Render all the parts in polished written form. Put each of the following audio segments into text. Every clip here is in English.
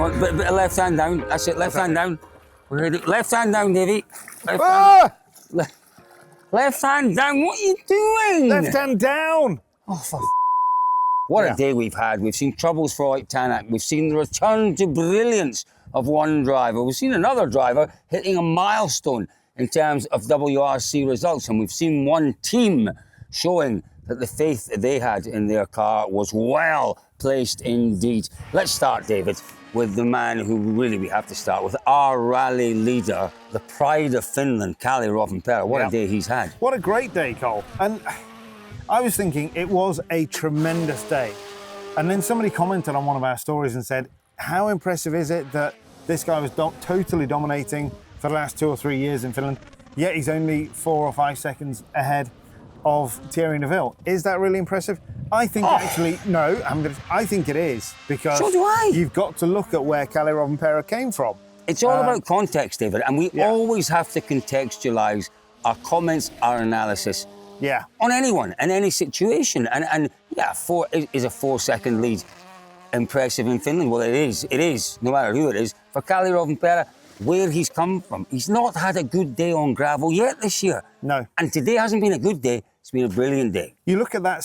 on. Bit of left hand down. That's it. Left hand down. We're ready. Left hand down, Davey. Left hand down. What are you doing? Left hand down. Oh, for what a day we've had. We've seen troubles for Ott Tänak. We've seen the return to brilliance of one driver. We've seen another driver hitting a milestone in terms of WRC results. And we've seen one team showing that the faith that they had in their car was well placed indeed. Let's start, David, with the man who really we have to start with, our rally leader, the pride of Finland, Kalle Rovanperä. What a day he's had. What a great day, Cole. And I was thinking it was a tremendous day. And then somebody commented on one of our stories and said, how impressive is it that this guy was totally dominating for the last 2 or 3 years in Finland, yet he's only 4 or 5 seconds ahead of Thierry Neuville. Is that really impressive? I think actually, no, I think it is, because so do I. You've got to look at where Kalle Rovanperä came from. It's all about context, David, and we always have to contextualise our comments, our analysis on anyone and any situation. And yeah, is a 4-second lead impressive in Finland? Well, it is, no matter who it is. For Kalle Rovanperä, where he's come from, he's not had a good day on gravel yet this year. No. And today hasn't been a good day, it's been a brilliant day. You look at that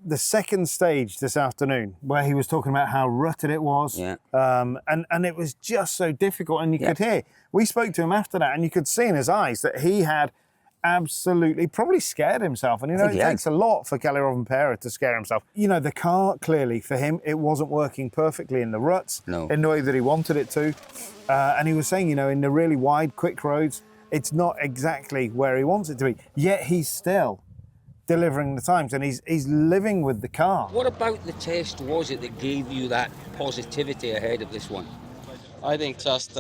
the second stage this afternoon, where he was talking about how rutted it was, and it was just so difficult, and you could hear, we spoke to him after that, and you could see in his eyes that he had absolutely probably scared himself. And, you know, it takes a lot for Kalle Rovanperä to scare himself. You know, the car, clearly, for him, it wasn't working perfectly in the ruts, in the way that he wanted it to. And he was saying, you know, in the really wide, quick roads, it's not exactly where he wants it to be. Yet he's still delivering the times, and he's living with the car. What about the test was it that gave you that positivity ahead of this one? I think just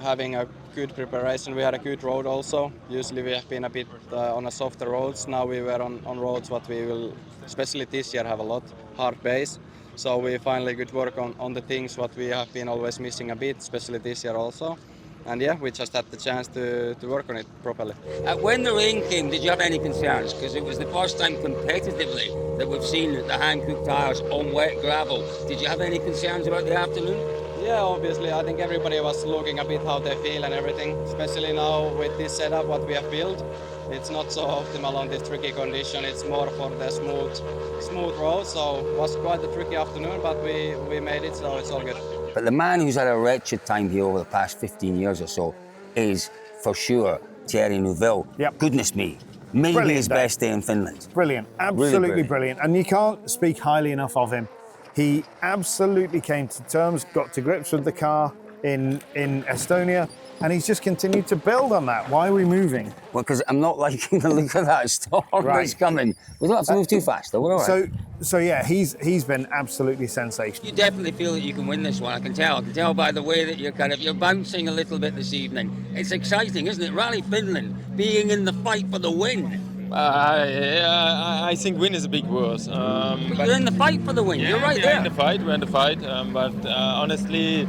having a good preparation. We had a good road also. Usually we have been a bit on a softer roads. Now we were on roads what we will, especially this year, have a lot hard base. So we finally could work on the things what we have been always missing a bit, especially this year also. And yeah, we just had the chance to work on it properly. When the rain came, did you have any concerns? Because it was the first time competitively that we've seen the hand-cooked tyres on wet gravel. Did you have any concerns about the afternoon? Yeah, obviously. I think everybody was looking a bit how they feel and everything. Especially now with this setup what we have built. It's not so optimal on this tricky condition. It's more for the smooth road. So it was quite a tricky afternoon, but we made it, so it's all good. But the man who's had a wretched time here over the past 15 years or so is, for sure, Thierry Neuville. Goodness me, maybe brilliant his best day in Finland. Brilliant, absolutely really brilliant. And you can't speak highly enough of him. He absolutely came to terms, got to grips with the car in Estonia, and he's just continued to build on that. Why are we moving? Well, because I'm not liking the look of that storm that's coming. We don't have to move too fast, though. We're all right. So yeah, he's been absolutely sensational. You definitely feel that you can win this one. I can tell by the way that you're bouncing a little bit this evening. It's exciting, isn't it? Rally Finland being in the fight for the win. I think win is a big word. But you're in the fight for the win. You're right there. We're in the fight. But honestly,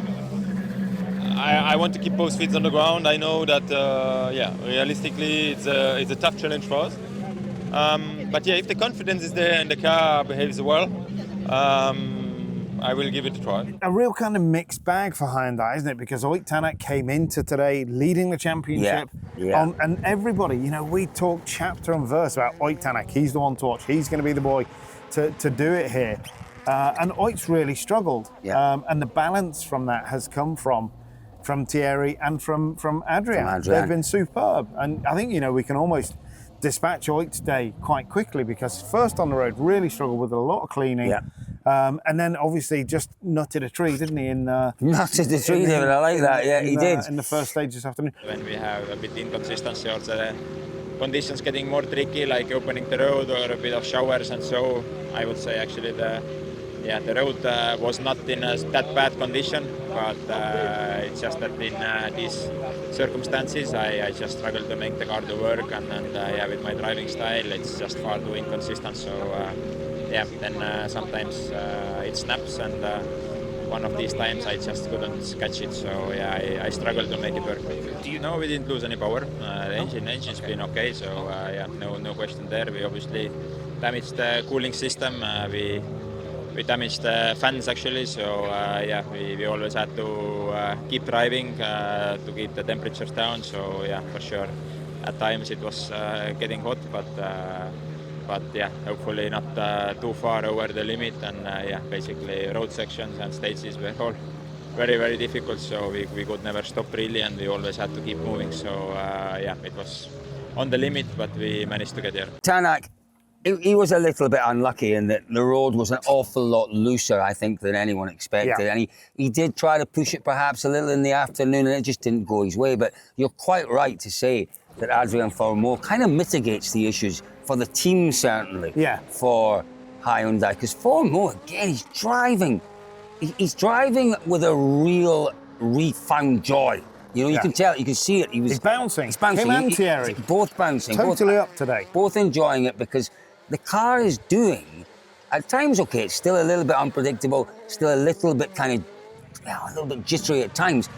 I want to keep both feet on the ground. I know that, realistically, it's a tough challenge for us. But yeah, if the confidence is there and the car behaves well, I will give it a try. A real kind of mixed bag for Hyundai, isn't it? Because Ott Tänak came into today leading the championship. And everybody, you know, we talk chapter and verse about Ott Tänak. He's the one to watch. He's going to be the boy to do it here. And Ott's really struggled. And the balance from that has come from Thierry and from Adrian. They've been superb. And I think, you know, we can almost dispatch Ott today quite quickly, because first on the road really struggled with a lot of cleaning. And then obviously just nutted a tree, didn't he? Nutted the tree, David, I like that. Yeah, he did. In the first stage this afternoon. When we have a bit inconsistency or the conditions getting more tricky, like opening the road or a bit of showers and so, I would say actually the road was not in that bad condition, but it's just that in these circumstances I just struggled to make the car to work, and with my driving style it's just far too inconsistent. So then sometimes it snaps, and one of these times I just couldn't catch it. So I struggled to make it work. No, we didn't lose any power. The engine's been okay. So no question there. We obviously damaged the cooling system. We damaged the fans actually. So yeah, we always had to keep driving to keep the temperatures down. So yeah, for sure, at times it was getting hot, but yeah, hopefully not too far over the limit. And yeah, basically road sections and stages were all very, very difficult. So we could never stop really, and we always had to keep moving. So yeah, it was on the limit, but we managed to get there. Tänak, he was a little bit unlucky in that the road was an awful lot looser, I think, than anyone expected. Yeah. And he did try to push it perhaps a little in the afternoon, and it just didn't go his way. But you're quite right to say that Adrian Fourmont kind of mitigates the issues for the team, certainly, for Hyundai. Because Fourmont, again, he's driving with a real refound joy. You know, you can tell, you can see it. He's bouncing. He's bouncing. Him and Thierry. Both bouncing. Totally up today. Both enjoying it because the car is doing, at times, okay, it's still a little bit unpredictable, still a little bit kind of, a little bit jittery at times.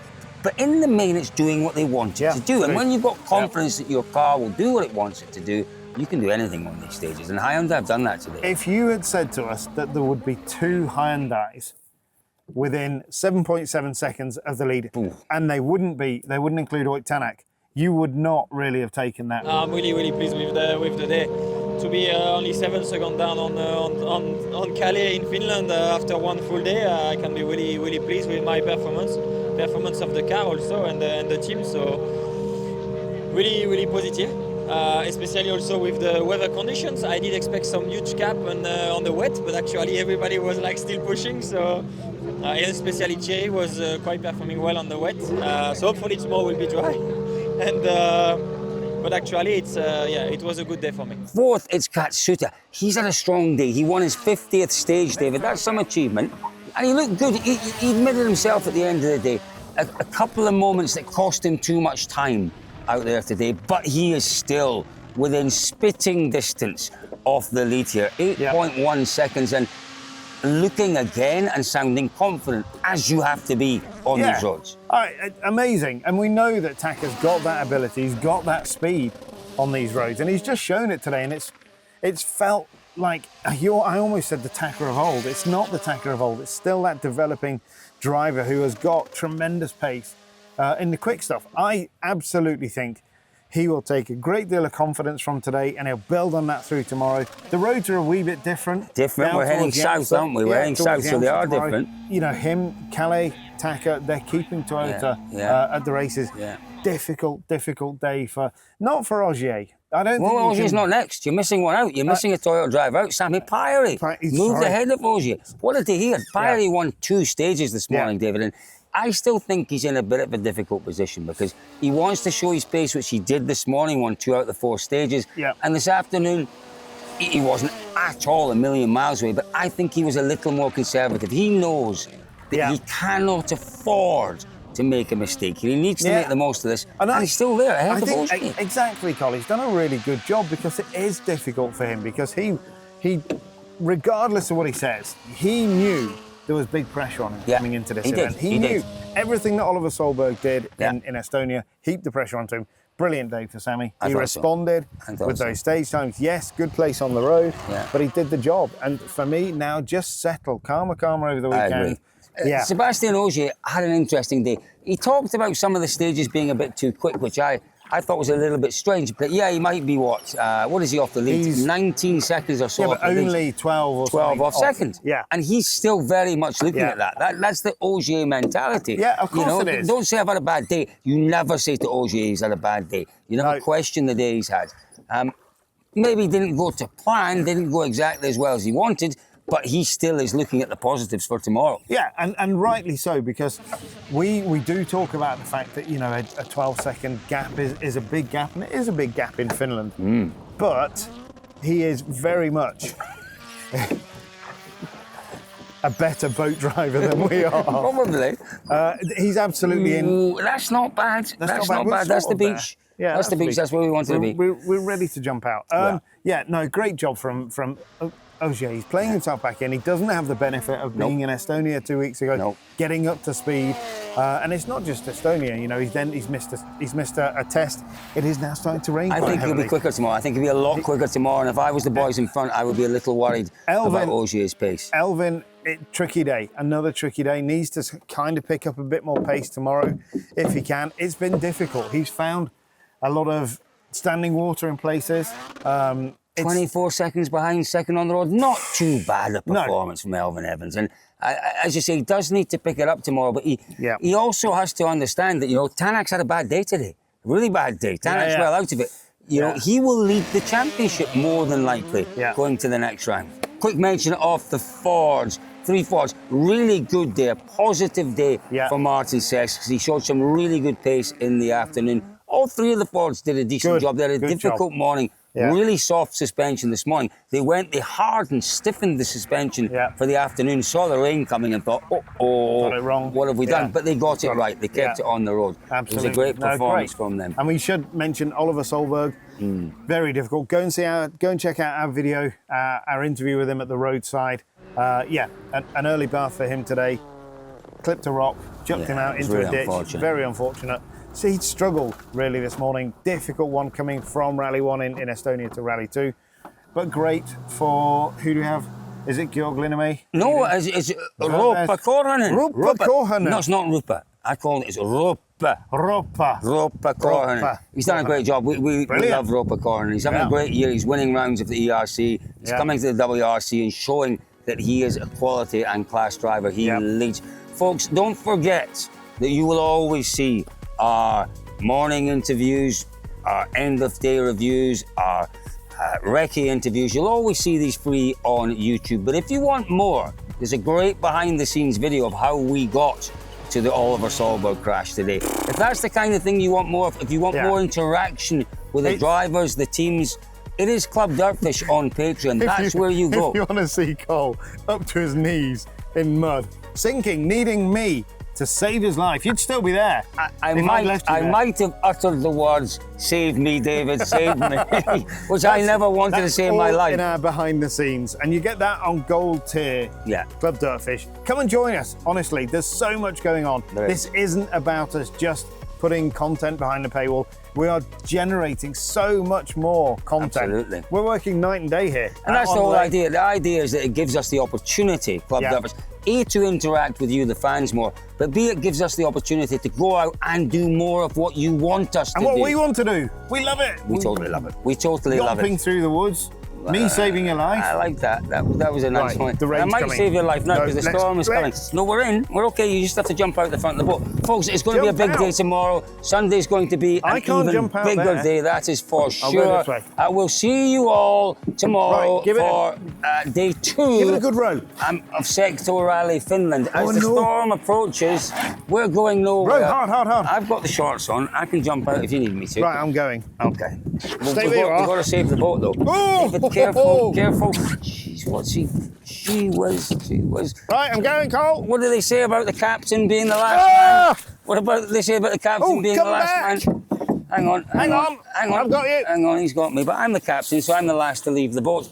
But in the main, it's doing what they want it to do. And when you've got confidence that your car will do what it wants it to do, you can do anything on these stages. And Hyundai have done that today. If you had said to us that there would be 2 Hyundais within 7.7 seconds of the lead, and they wouldn't include Ott Tänak, you would not really have taken that. I'm really, really pleased with the day. To be only 7 seconds down on Calais in Finland after one full day, I can be really, really pleased with my performance of the car also and the team. So really, really positive. Especially also with the weather conditions. I did expect some huge gap on the wet, but actually everybody was like still pushing. So especially Thierry was quite performing well on the wet. So hopefully tomorrow will be dry. And but actually it was a good day for me. Fourth, it's Katsuta. He's had a strong day. He won his 50th stage, David. That's some achievement. And he looked good. He admitted himself at the end of the day, a couple of moments that cost him too much time out there today, but he is still within spitting distance of the lead here. 8.1 seconds, and looking again and sounding confident, as you have to be on these roads. Amazing. And we know that Taka's got that ability, he's got that speed on these roads, and he's just shown it today, and it's felt like, I almost said the Taka of old. It's not the Taka of old, it's still that developing driver who has got tremendous pace in the quick stuff. I absolutely think he will take a great deal of confidence from today, and he'll build on that through tomorrow. The roads are a wee bit different. We're heading south, aren't we? We're heading south, so they are different. You know, him, Calais, Taka, they're keeping Toyota at the races. Difficult day not for Ogier. I don't think Ogier's not next. You're missing one out. You're missing a Toyota driver out. Sammy Pyrie moved ahead of Ogier. What a day he had. Pyrie won 2 stages this morning, David, and I still think he's in a bit of a difficult position because he wants to show his pace, which he did this morning, won 2 out of the 4 stages. And this afternoon, he wasn't at all a million miles away, but I think he was a little more conservative. He knows that he cannot afford to make a mistake. He needs to make the most of this, and he's still there ahead of Ogier. Exactly, Colin. He's done a really good job because it is difficult for him because he, regardless of what he says, he knew there was big pressure on him coming into this event. He knew everything that Oliver Solberg did in Estonia, heaped the pressure onto him. Brilliant day for Sammy. He responded with those stage times. Yes, good place on the road, but he did the job. And for me, now just settle, calmer over the weekend. I agree. Sebastian Ogier had an interesting day. He talked about some of the stages being a bit too quick, which I thought was a little bit strange. But he might be what is he off the lead? He's 19 seconds or so. Yeah, but only 12 off second. Yeah. And he's still very much looking at that. That's the Ogier mentality. Yeah, of course it is. Don't say I've had a bad day. You never say to Ogier he's had a bad day. You never question the day he's had. Maybe didn't go to plan, didn't go exactly as well as he wanted, but he still is looking at the positives for tomorrow. Yeah, and rightly so, because we do talk about the fact that, you know, a 12-second gap is a big gap, and it is a big gap in Finland. But he is very much a better boat driver than we are. Probably. He's absolutely in. That's not bad. That's not bad. That's the beach. Yeah, that's the beach. That's where we wanted to be. We're ready to jump out. Yeah, no, great job from Ogier. He's playing himself back in. He doesn't have the benefit of being in Estonia 2 weeks ago, getting up to speed. And it's not just Estonia, you know. He's missed a test. It is now starting to rain. I think he'll be quicker tomorrow. I think he'll be a lot quicker tomorrow. And if I was the boys in front, I would be a little worried about Ogier's pace. Elvin, tricky day. Another tricky day. Needs to kind of pick up a bit more pace tomorrow if he can. It's been difficult. He's found a lot of standing water in places. 24 seconds behind, second on the road. Not too bad a performance from Elvin Evans. And as you say, he does need to pick it up tomorrow, but he also has to understand that, you know, Tänak's had a bad day today. Really bad day. Tänak's well out of it. You know, he will lead the championship more than likely going to the next round. Quick mention of the Fords. 3 Fords. Really good day, a positive day for Martin Seix, because he showed some really good pace in the afternoon. All 3 of the Fords did a decent job. They had a difficult morning. Really soft suspension this morning. They hardened, stiffened the suspension for the afternoon, saw the rain coming and thought, got it wrong. What have we done? But they got it right. They kept it on the road. Absolutely. It was a great performance from them. And we should mention Oliver Solberg. Very difficult. Go and check out our video, our interview with him at the roadside. An early bath for him today. Clipped a rock, jumped him out into a ditch. Very unfortunate. So he'd struggled really this morning. Difficult one coming from Rally 1 in Estonia to Rally 2. But great for, who do we have? Is it Georg Linnamäe? No, it's Ropa Korhonen. Ropa Korhonen. No, it's not Rupa. I call it, it's Ropa. Ropa Korhonen. He's done a great job. We love Ropa Korhonen. He's having a great year. He's winning rounds of the ERC. He's coming to the WRC and showing that he is a quality and class driver. He leads. Folks, don't forget that you will always see our morning interviews, our end of day reviews, our recce interviews. You'll always see these free on YouTube. But if you want more, there's a great behind the scenes video of how we got to the Oliver Solberg crash today. If that's the kind of thing you want more of, if you want more interaction with the drivers, the teams, it is Club DirtFish on Patreon. That's where you go. If you want to see Cole up to his knees in mud, sinking, needing me to save his life, you'd still be there. I might have uttered the words, "Save me, David, save me," which I never wanted to say in my life. In our behind the scenes, and you get that on Gold Tier Club DirtFish. Come and join us. Honestly, there's so much going on. This isn't about us just putting content behind the paywall. We are generating so much more content. Absolutely. We're working night and day here. And that's the whole idea. The idea is that it gives us the opportunity, Club DirtFish, A, to interact with you, the fans, more, but B, it gives us the opportunity to go out and do more of what you want us to do. And what we want to do. We love it. We totally love it. We totally love it. Yopping through the woods. Me saving your life. I like that. That was a nice point. The rain's I might coming. save your life now because the storm is coming. No, we're in. We're okay. You just have to jump out the front of the boat. Folks, it's going to be a big day tomorrow. Sunday's going to be an even bigger day. That is for sure. I will see you all tomorrow for day 2 give it a good row. Of Sector Rally Finland. As the storm approaches, we're going nowhere. Row hard. I've got the shorts on. I can jump out if you need me to. Right, I'm going. Okay. Stay where you are. We've got to save the boat though. Oh! Careful. Jeez, what's she was. Right, I'm going, Cole. What do they say about the captain being the last man? What about they say about the captain being the last man? Hang on. I've got you. Hang on, he's got me. But I'm the captain, so I'm the last to leave the boat.